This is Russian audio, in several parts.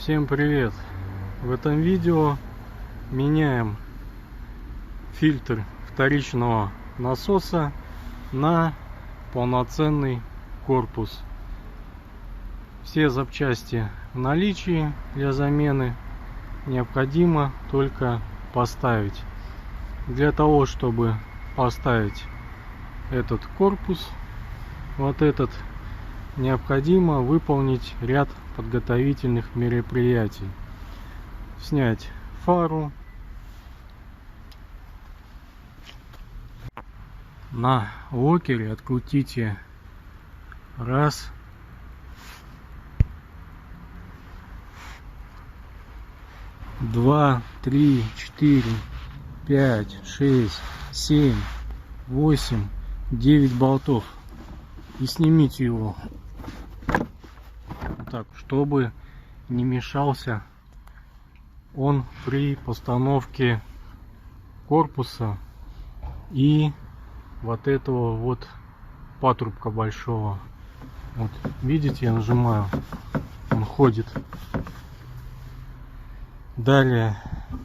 Всем привет! В этом видео меняем фильтр вторичного насоса на полноценный корпус. Все запчасти в наличии для замены, необходимо только поставить. Для того, чтобы поставить этот корпус, вот этот, необходимо выполнить ряд подготовительных мероприятий. Снять фару, на локере открутите раз, два, три, 4, 5, 6, 7, 8, 9 болтов и снимите его вот так, чтобы не мешался он при постановке корпуса и вот этого вот патрубка большого. Вот видите, я нажимаю, он ходит. Далее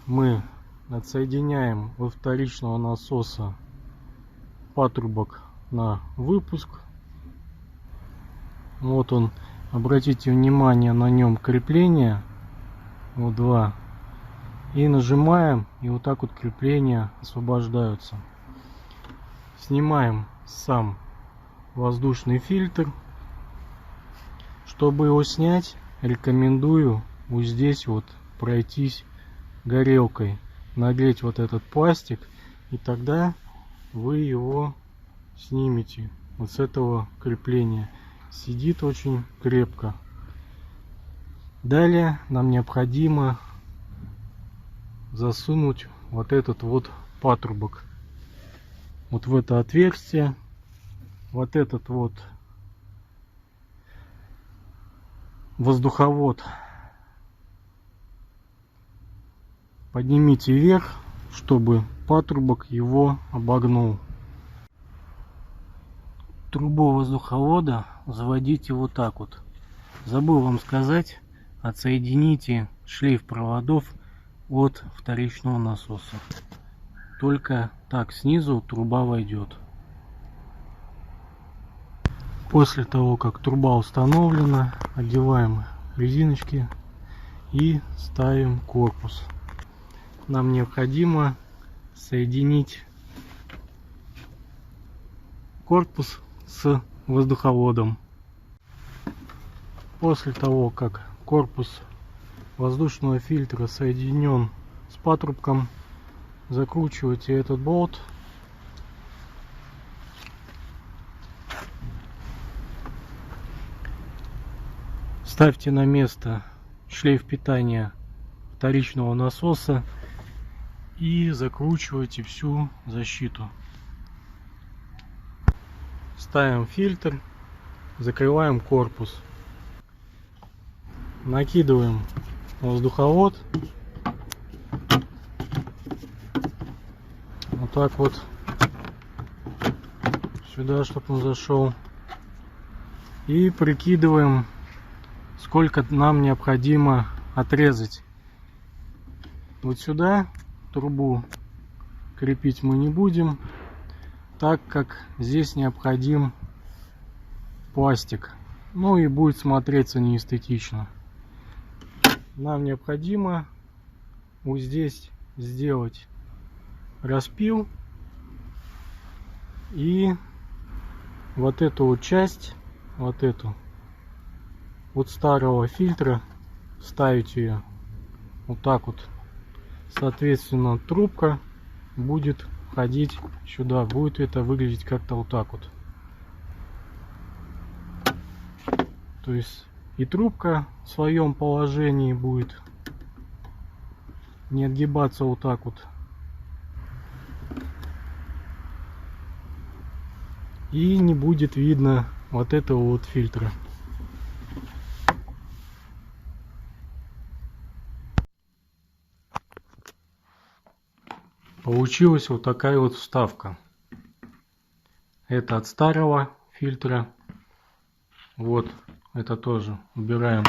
мы отсоединяем от вторичного насоса патрубок на выпуск. Вот он, обратите внимание, на нем крепление, вот два, и нажимаем, и вот так вот крепления освобождаются. Снимаем сам воздушный фильтр. Чтобы его снять, рекомендую вот здесь вот пройтись горелкой, нагреть вот этот пластик, и тогда вы его снимете вот с этого крепления. Сидит очень крепко. Далее нам необходимо засунуть вот этот вот патрубок вот в это отверстие. Вот этот вот воздуховод поднимите вверх, чтобы патрубок его обогнул. Трубу воздуховода заводите вот так вот. Забыл вам сказать, отсоедините шлейф проводов от вторичного насоса. Только так снизу труба войдет. После того, как труба установлена, одеваем резиночки и ставим корпус. Нам необходимо соединить корпус с воздуховодом. После того, как корпус воздушного фильтра соединен с патрубком, закручивайте этот болт. Ставьте на место шлейф питания вторичного насоса и закручивайте всю защиту. Ставим фильтр, закрываем корпус, накидываем воздуховод вот так вот сюда, чтобы он зашел, и прикидываем, сколько нам необходимо отрезать. Вот сюда трубу крепить мы не будем, так как здесь необходим пластик, ну и будет смотреться неэстетично. Нам необходимо вот здесь сделать распил и вот эту вот часть, вот эту вот старого фильтра, ставить ее вот так вот. Соответственно, трубка будет ходить сюда, будет это выглядеть как-то вот так вот. То есть и трубка в своем положении будет не отгибаться вот так вот, и не будет видно вот этого вот фильтра. Получилась вот такая вот вставка. Это от старого фильтра. Вот это тоже убираем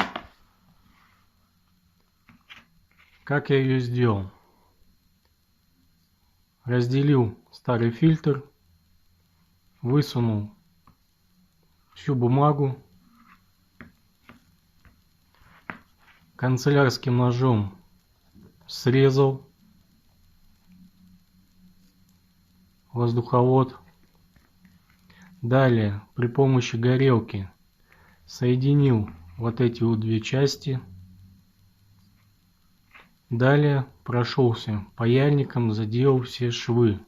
Как я ее сделал? Разделил старый фильтр, высунул всю бумагу, канцелярским ножом срезал воздуховод. Далее при помощи горелки соединил вот эти вот две части. Далее прошелся паяльником, заделал все швы,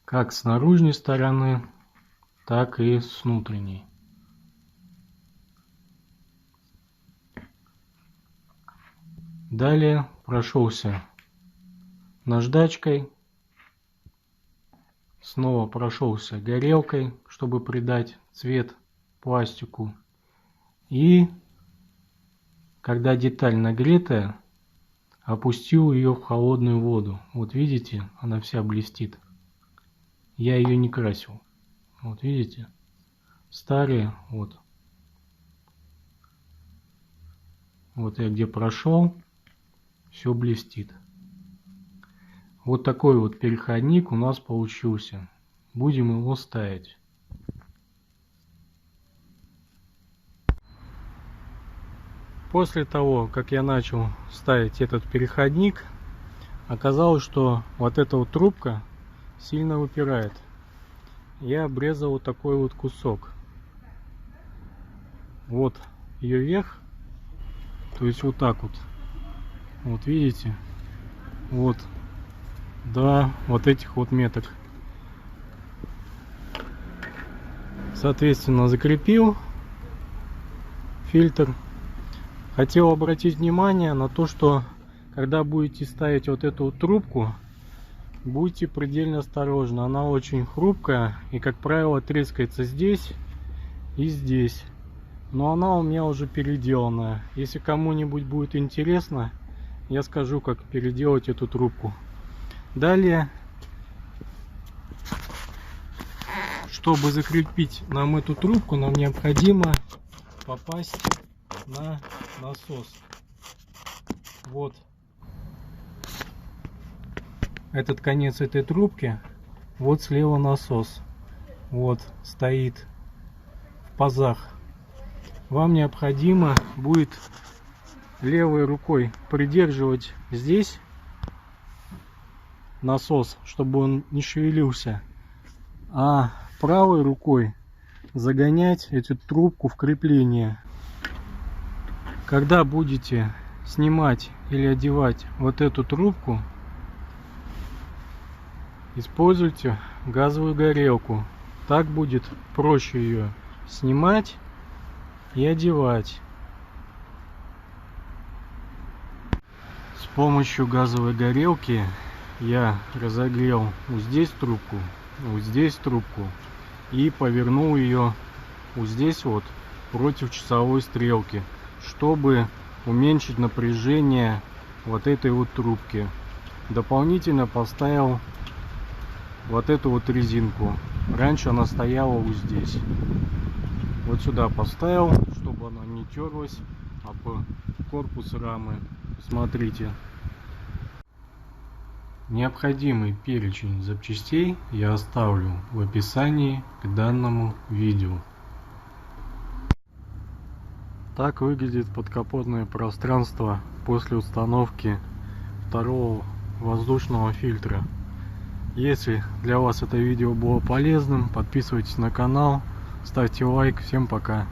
как с наружной стороны, так и с внутренней. Далее прошелся наждачкой, снова прошелся горелкой, чтобы придать цвет пластику. И когда деталь нагретая, опустил ее в холодную воду. Вот видите, она вся блестит. Я ее не красил. Вот видите, старые, вот. Вот я где прошел, все блестит. Вот такой вот переходник у нас получился. Будем его ставить. После того, как я начал ставить этот переходник, оказалось, что вот эта вот трубка сильно выпирает. Я обрезал вот такой вот кусок. Вот ее верх, то есть вот так вот. Вот видите? Вот до вот этих вот меток. Соответственно, закрепил фильтр. Хотел обратить внимание на то, что когда будете ставить вот эту вот трубку, будьте предельно осторожны. Она очень хрупкая и, как правило, трескается здесь и здесь. Но она у меня уже переделанная. Если кому-нибудь будет интересно, я скажу, как переделать эту трубку. Далее, чтобы закрепить нам эту трубку, нам необходимо попасть на насос. Вот этот конец этой трубки, вот слева насос, вот стоит в пазах. Вам необходимо будет левой рукой придерживать здесь насос, чтобы он не шевелился, а правой рукой загонять эту трубку в крепление. Когда будете снимать или одевать вот эту трубку, используйте газовую горелку. Так будет проще ее снимать и одевать. С помощью газовой горелки я разогрел вот здесь трубку, вот здесь трубку и повернул ее вот здесь вот против часовой стрелки, чтобы уменьшить напряжение вот этой вот трубки. Дополнительно поставил вот эту вот резинку. Раньше она стояла вот здесь. Вот сюда поставил, чтобы она не терлась об корпус рамы. Смотрите. Необходимый перечень запчастей я оставлю в описании к данному видео. Так выглядит подкапотное пространство после установки второго воздушного фильтра. Если для вас это видео было полезным, подписывайтесь на канал, ставьте лайк. Всем пока!